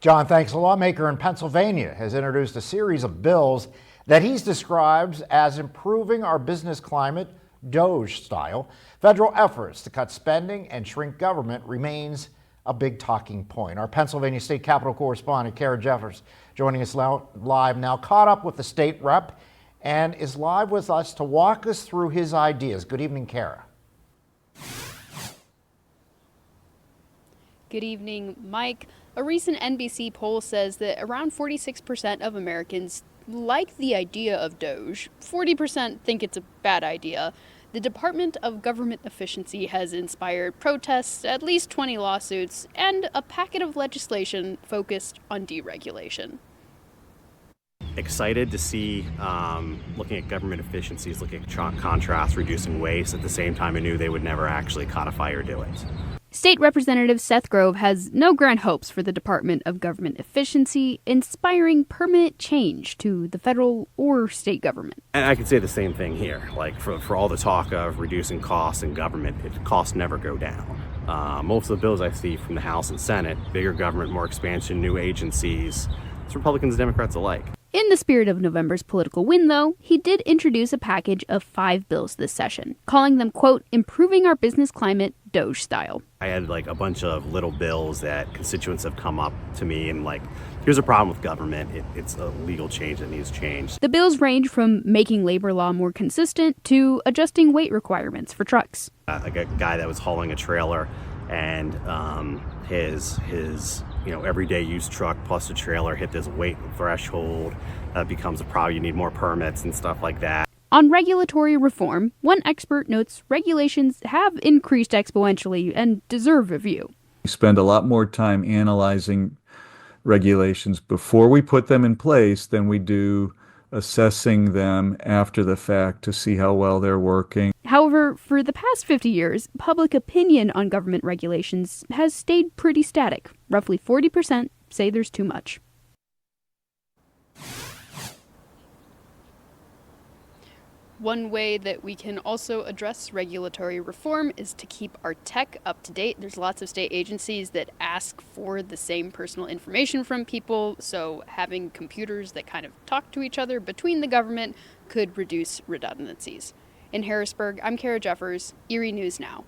John, thanks. A lawmaker in Pennsylvania has introduced a series of bills that he's described as improving our business climate, DOGE style. Federal efforts to cut spending and shrink government remains a big talking point. Our Pennsylvania State Capitol correspondent, Kara Jeffers, joining us live now, caught up with the state rep and is live with us to walk us through his ideas. Good evening, Kara. Good evening, Mike. A recent NBC poll says that around 46% of Americans like the idea of DOGE. 40% think it's a bad idea. The Department of Government Efficiency has inspired protests, at least 20 lawsuits, and a packet of legislation focused on deregulation. Excited to see looking at government efficiencies, looking at contrast, reducing waste. At the same time, I knew they would never actually codify or do it. State Representative Seth Grove has no grand hopes for the Department of Government Efficiency, inspiring permanent change to the federal or state government. And I could say the same thing here. Like for all the talk of reducing costs in government, costs never go down. Most of the bills I see from the House and Senate, bigger government, more expansion, new agencies, it's Republicans and Democrats alike. In the spirit of November's political win, though, he did introduce a package of 5 bills this session, calling them, quote, improving our business climate, DOGE style. I had like a bunch of little bills that constituents have come up to me and like, here's a problem with government. It's a legal change that needs changed. The bills range from making labor law more consistent to adjusting weight requirements for trucks. Like a guy that was hauling a trailer and his everyday use truck plus a trailer hit this weight threshold, becomes a problem. You need more permits and stuff like that. On regulatory reform, one expert notes regulations have increased exponentially and deserve review. We spend a lot more time analyzing regulations before we put them in place than we do assessing them after the fact to see how well they're working. However, for the past 50 years, public opinion on government regulations has stayed pretty static. Roughly 40% say there's too much. One way that we can also address regulatory reform is to keep our tech up to date. There's lots of state agencies that ask for the same personal information from people, so having computers that kind of talk to each other between the government could reduce redundancies. In Harrisburg, I'm Kara Jeffers, Erie News Now.